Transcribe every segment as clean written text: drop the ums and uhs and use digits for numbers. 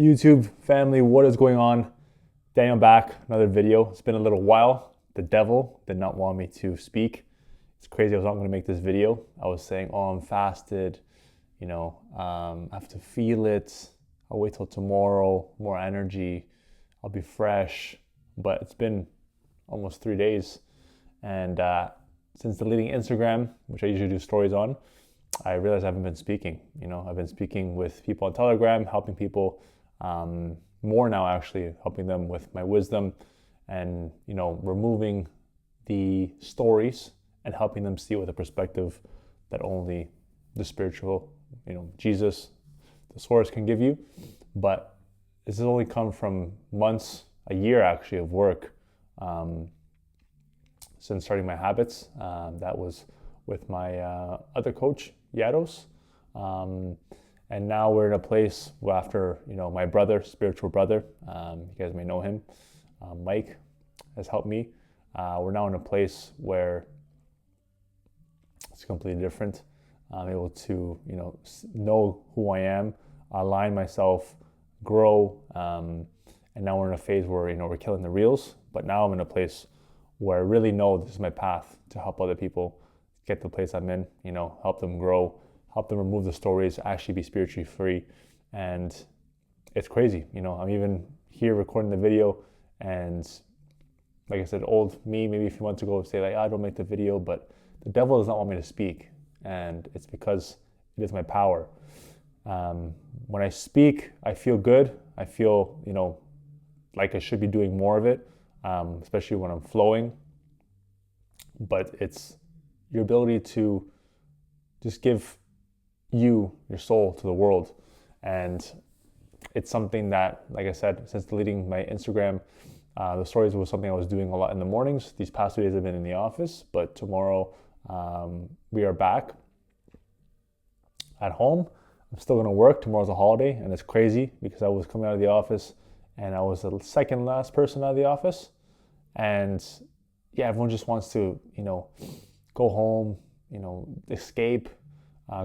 YouTube family, what is going on? Daniel back, another video. It's been a little while. The devil did not want me to speak. It's crazy, I was not going to make this video. I was saying, oh, I'm fasted, I have to feel it. I'll wait till tomorrow, more energy, I'll be fresh. But it's been almost 3 days. And since deleting Instagram, which I usually do stories on, I realized I haven't been speaking. I've been speaking with people on Telegram, helping people more now, actually helping them with my wisdom and, removing the stories and helping them see with a perspective that only the spiritual, Jesus, the source can give you. But this has only come from months, a year actually, of work since starting my habits. That was with my other coach, Yados. And now we're in a place where after, my brother, spiritual brother, you guys may know him, Mike has helped me. We're now in a place where it's completely different. I'm able to, know who I am, align myself, grow. And now we're in a phase where, we're killing the reels. But now I'm in a place where I really know this is my path to help other people get to the place I'm in, help them grow, help them remove the stories, actually be spiritually free. And it's crazy, I'm even here recording the video, and like I said, old me, maybe if you want to go say like, I don't make the video, but the devil does not want me to speak. And it's because it is my power. When I speak, I feel good. I feel, like I should be doing more of it, especially when I'm flowing. But it's your ability to just give your soul to the world. And it's something that, like I said, since deleting my Instagram, the stories was something I was doing a lot in the mornings. These past 2 days I've been in the office, but tomorrow we are back at home. I'm still gonna work. Tomorrow's a holiday, and it's crazy because I was coming out of the office and I was the second last person out of the office. And yeah, everyone just wants to, go home, escape,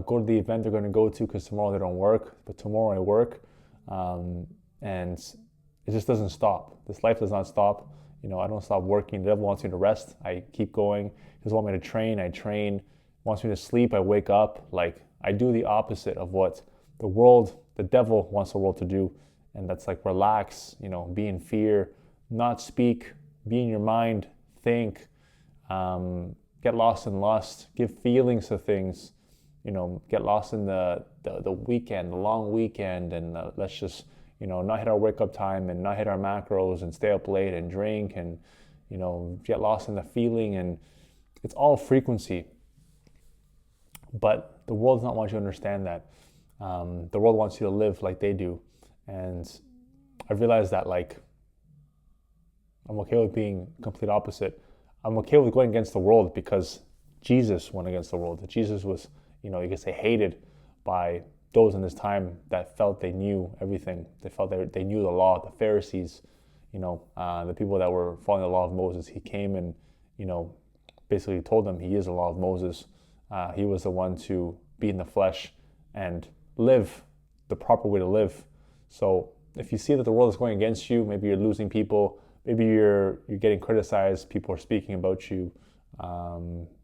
go to the event they're going to go to because tomorrow they don't work. But tomorrow I work, and it just doesn't stop. This life does not stop. I don't stop working. The devil wants me to rest. I keep going. He doesn't want me to train. I train. Wants me to sleep. I wake up. Like, I do the opposite of what the devil wants the world to do. And that's like relax, be in fear, not speak, be in your mind, think, get lost in lust, give feelings to things, get lost in the weekend, the long weekend, and let's just, not hit our wake up time and not hit our macros and stay up late and drink and, get lost in the feeling. And it's all frequency. But the world does not want you to understand that. The world wants you to live like they do. And I realized that, like, I'm okay with being complete opposite. I'm okay with going against the world because Jesus went against the world. Jesus was, you could say, hated by those in his time that felt they knew everything. They felt they knew the law. The Pharisees, the people that were following the law of Moses. He came and, basically told them he is the law of Moses. He was the one to be in the flesh and live the proper way to live. So if you see that the world is going against you, maybe you're losing people, maybe you're getting criticized, people are speaking about you,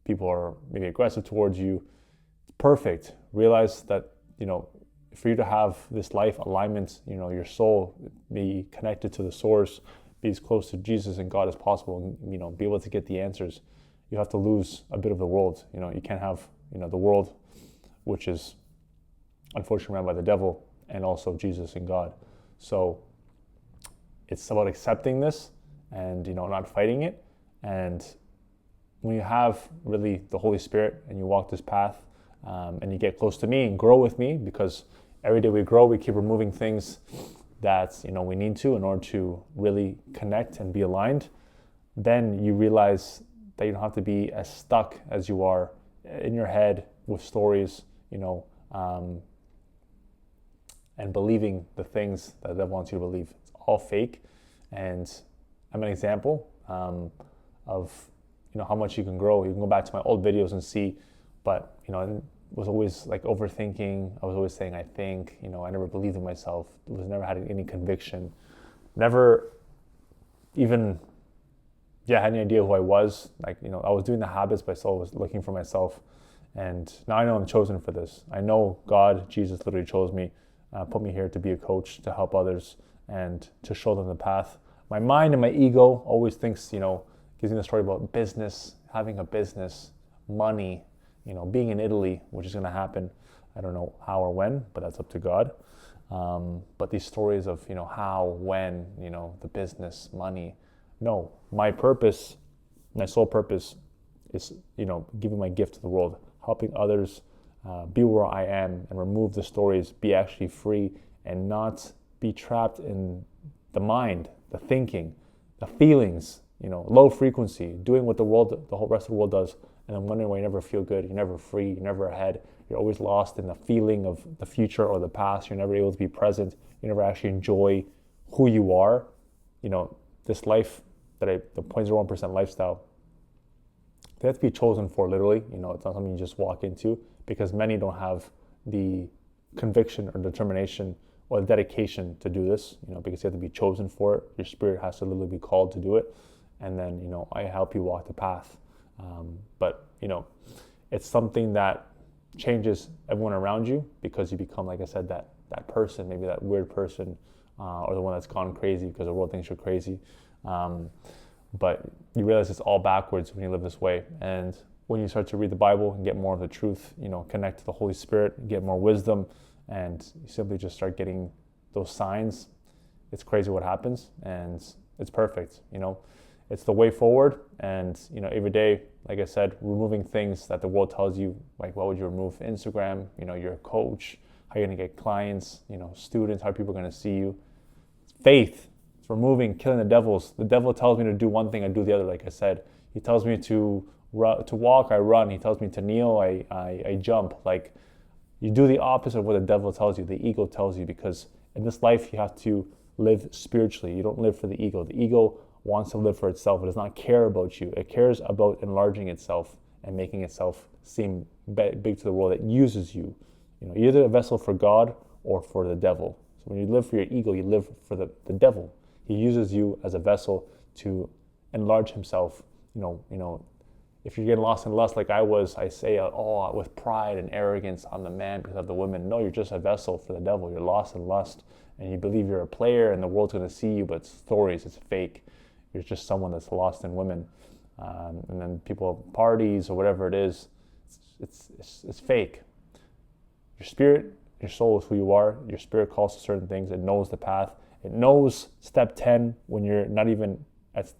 people are maybe aggressive towards you, it's perfect. Realize that, for you to have this life alignment, your soul be connected to the source, be as close to Jesus and God as possible, and, be able to get the answers, you have to lose a bit of the world. You can't have, the world, which is unfortunately run by the devil, and also Jesus and God. So it's about accepting this and, not fighting it. And when you have really the Holy Spirit and you walk this path, and you get close to me and grow with me, because every day we grow, we keep removing things that, we need to in order to really connect and be aligned, then you realize that you don't have to be as stuck as you are in your head with stories, and believing the things that the devil wants you to believe. It's all fake. And I'm an example of how much you can grow. You can go back to my old videos and see, but was always like overthinking. I was always saying, I think, I never believed in myself. Never had any conviction. Never even, had any idea who I was. Like, I was doing the habits, but I still was looking for myself. And now I know I'm chosen for this. I know God, Jesus literally chose me, put me here to be a coach, to help others and to show them the path. My mind and my ego always thinks, gives me the story about business, having a business, money, being in Italy, which is going to happen. I don't know how or when, but that's up to God. But these stories of, how, when, the business, money. No, my purpose, my sole purpose is, giving my gift to the world, helping others be where I am and remove the stories, be actually free and not be trapped in the mind, the thinking, the feelings, low frequency, doing what the whole rest of the world does. And then wondering why you never feel good, you're never free, you're never ahead, you're always lost in the feeling of the future or the past, you're never able to be present, you never actually enjoy who you are. This life the 0.01% lifestyle, they have to be chosen for, literally. It's not something you just walk into, because many don't have the conviction or determination or the dedication to do this, because you have to be chosen for it. Your spirit has to literally be called to do it. And then, I help you walk the path. But it's something that changes everyone around you, because you become, like I said, that person, maybe that weird person, or the one that's gone crazy because the world thinks you're crazy. But you realize it's all backwards when you live this way. And when you start to read the Bible and get more of the truth, connect to the Holy Spirit, get more wisdom, and you simply just start getting those signs, it's crazy what happens, and it's perfect. It's the way forward. And every day, like I said, removing things that the world tells you, like, what would you remove? Instagram, you're a coach, how you're gonna get clients, students, how people are gonna see you. It's faith. It's removing, killing the devils. The devil tells me to do one thing, I do the other. Like I said, he tells me to walk, I run. He tells me to kneel, I jump. Like, you do the opposite of what the devil tells you, the ego tells you, because in this life you have to live spiritually. You don't live for the ego. The ego wants to live for itself. It does not care about you. It cares about enlarging itself and making itself seem big to the world. It uses you. You're either a vessel for God or for the devil. So when you live for your ego, you live for the devil. He uses you as a vessel to enlarge himself. If you're getting lost in lust like I was, I say, with pride and arrogance, I'm the man because of the women. No, you're just a vessel for the devil. You're lost in lust, and you believe you're a player and the world's going to see you, but it's stories, it's fake. You're just someone that's lost in women. And then people, parties or whatever it is, it's fake. Your spirit, your soul is who you are. Your spirit calls to certain things. It knows the path. It knows step 10 when you're not even,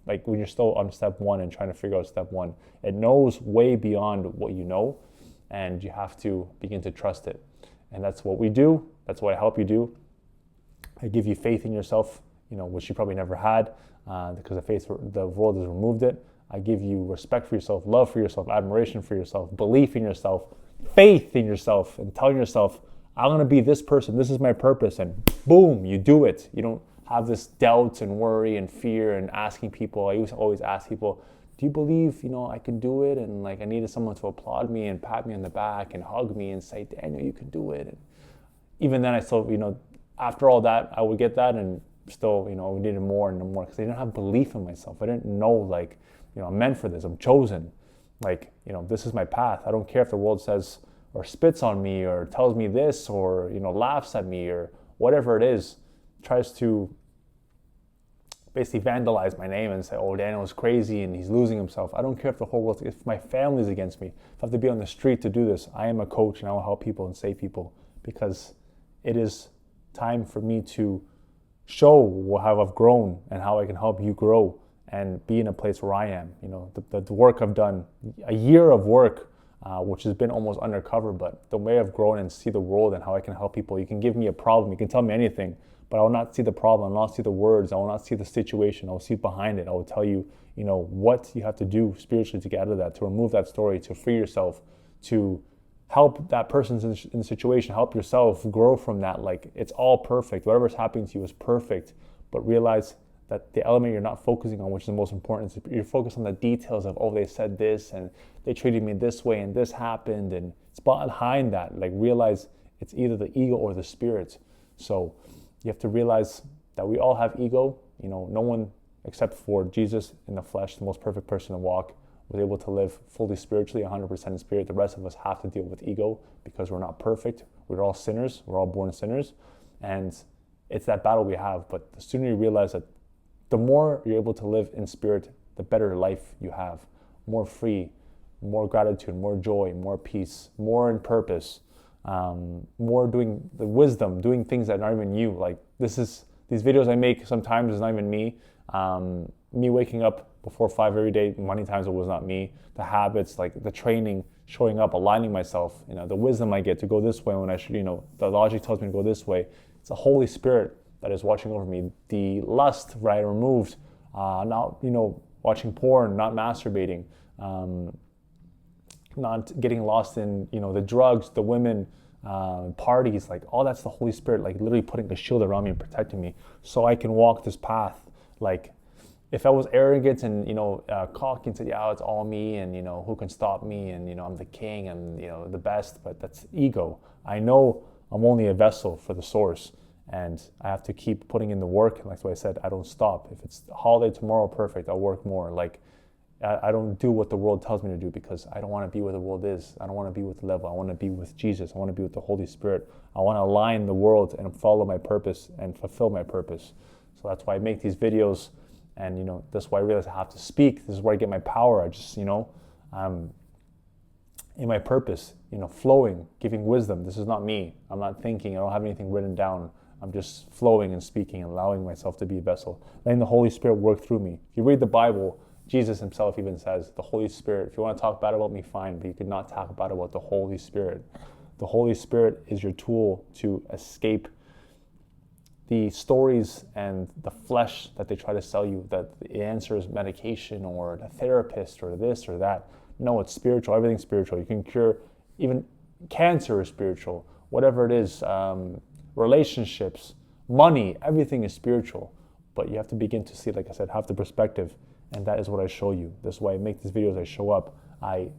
when you're still on step 1 and trying to figure out step 1. It knows way beyond what you know, and you have to begin to trust it. And that's what we do. That's what I help you do. I give you faith in yourself, which you probably never had, because the world has removed it. I give you respect for yourself, love for yourself, admiration for yourself, belief in yourself, faith in yourself, and telling yourself, I'm going to be this person. This is my purpose. And boom, you do it. You don't have this doubt and worry and fear and asking people. I used to always ask people, do you believe, I can do it? And I needed someone to applaud me and pat me on the back and hug me and say, Daniel, you can do it. And even then I still, after all that, I would get that, and still, we needed more and more, because I didn't have belief in myself. I didn't know, I'm meant for this. I'm chosen. This is my path. I don't care if the world says or spits on me or tells me this or, laughs at me or whatever it is, tries to basically vandalize my name and say, oh, Daniel's crazy and he's losing himself. I don't care if the whole world, if my family's against me, if I have to be on the street to do this. I am a coach, and I will help people and save people, because it is time for me to show how I've grown and how I can help you grow and be in a place where I am. The work I've done, a year of work, which has been almost undercover, but the way I've grown and see the world and how I can help people. You can give me a problem, you can tell me anything, but I will not see the problem, I will not see the words, I will not see the situation, I will see behind it. I will tell you, what you have to do spiritually to get out of that, to remove that story, to free yourself, to help that person in the situation, help yourself grow from that. It's all perfect. Whatever's happening to you is perfect, but realize that the element you're not focusing on, which is the most important, is you're focused on the details of, they said this and they treated me this way and this happened, and it's behind that. Like, realize it's either the ego or the spirit. So you have to realize that we all have ego. No one except for Jesus in the flesh, the most perfect person to walk, was able to live fully spiritually, 100% in spirit. The rest of us have to deal with ego because we're not perfect. We're all sinners. We're all born sinners. And it's that battle we have. But the sooner you realize that, the more you're able to live in spirit, the better life you have. More free, more gratitude, more joy, more peace, more in purpose, more doing the wisdom, doing things that aren't even you. Like, these videos I make sometimes is not even me. Me waking up before 5 every day, many times it was not me. The habits, like the training, showing up, aligning myself, the wisdom I get to go this way when I should, the logic tells me to go this way. It's the Holy Spirit that is watching over me. The lust, right, removed, not, watching porn, not masturbating, not getting lost in, the drugs, the women, parties, like all that's the Holy Spirit, like literally putting a shield around me and protecting me so I can walk this path. Like, if I was arrogant and, cocky and said, yeah, it's all me and, who can stop me and, I'm the king and, the best, but that's ego. I know I'm only a vessel for the source and I have to keep putting in the work. And like what I said, I don't stop. If it's holiday tomorrow, perfect, I'll work more. Like, I don't do what the world tells me to do because I don't want to be where the world is. I don't want to be with the level. I want to be with Jesus. I want to be with the Holy Spirit. I want to align the world and follow my purpose and fulfill my purpose. So that's why I make these videos. And, that's why I realize I have to speak. This is where I get my power. I just, I'm in my purpose, flowing, giving wisdom. This is not me. I'm not thinking. I don't have anything written down. I'm just flowing and speaking and allowing myself to be a vessel. Letting the Holy Spirit work through me. If you read the Bible, Jesus himself even says, the Holy Spirit, if you want to talk bad about me, fine, but you could not talk bad about the Holy Spirit. The Holy Spirit is your tool to escape the stories and the flesh that they try to sell you, that the answer is medication or the therapist or this or that. No, it's spiritual. Everything's spiritual. You can cure, even cancer is spiritual. Whatever it is, relationships, money, everything is spiritual. But you have to begin to see, like I said, have the perspective. And that is what I show you. This is why I make these videos. I show up. I,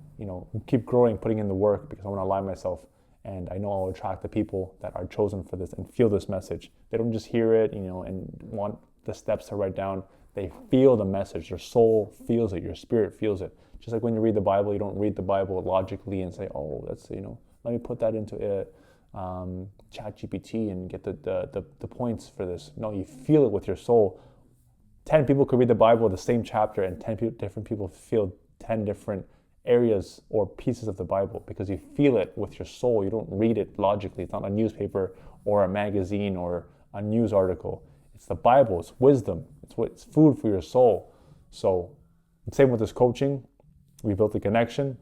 keep growing, putting in the work because I want to align myself. And I know I'll attract the people that are chosen for this and feel this message. They don't just hear it, and want the steps to write down. They feel the message. Your soul feels it. Your spirit feels it. Just like when you read the Bible, you don't read the Bible logically and say, oh, that's, let me put that into ChatGPT and get the points for this. No, you feel it with your soul. 10 people could read the Bible, the same chapter, and 10 different people feel 10 different areas or pieces of the Bible because you feel it with your soul. You don't read it logically. It's not a newspaper or a magazine or a news article. It's the Bible. It's wisdom. It's food for your soul. So same with this coaching. We built a connection.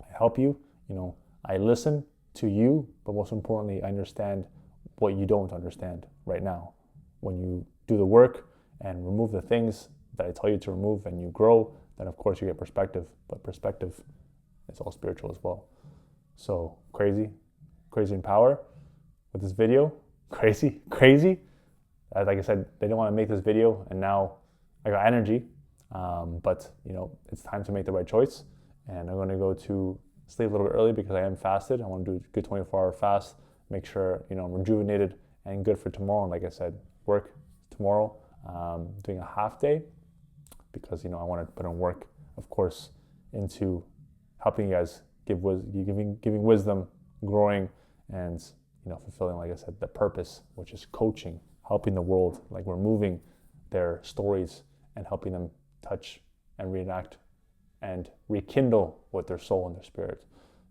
I help you. I listen to you, but most importantly, I understand what you don't understand right now. When you do the work and remove the things that I tell you to remove and you grow, then of course you get perspective, but perspective is all spiritual as well. So crazy in power with this video. Crazy. Like I said, they didn't want to make this video and now I got energy, but it's time to make the right choice. And I'm going to go to sleep a little bit early because I am fasted. I want to do a good 24-hour fast, make sure I'm rejuvenated and good for tomorrow. And like I said, work tomorrow, doing a half day because I want to put in work, of course, into helping you guys giving wisdom, growing, and fulfilling, like I said, the purpose, which is coaching, helping the world, like removing their stories and helping them touch and reenact and rekindle with their soul and their spirit.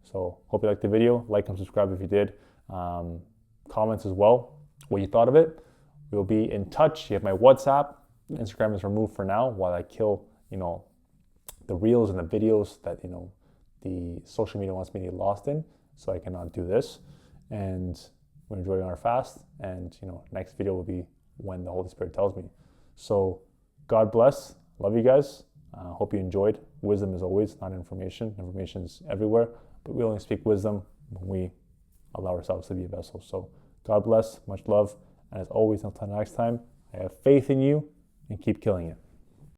So hope you liked the video. Like and subscribe if you did. Comments as well, what you thought of it. We'll be in touch. You have my WhatsApp. Instagram is removed for now while I kill, the reels and the videos that, the social media wants me to get lost in. So I cannot do this. And we're enjoying our fast. And, next video will be when the Holy Spirit tells me. So God bless. Love you guys. Hope you enjoyed. Wisdom is always, not information. Information is everywhere. But we only speak wisdom when we allow ourselves to be a vessel. So God bless. Much love. And as always, until next time, I have faith in you and keep killing it.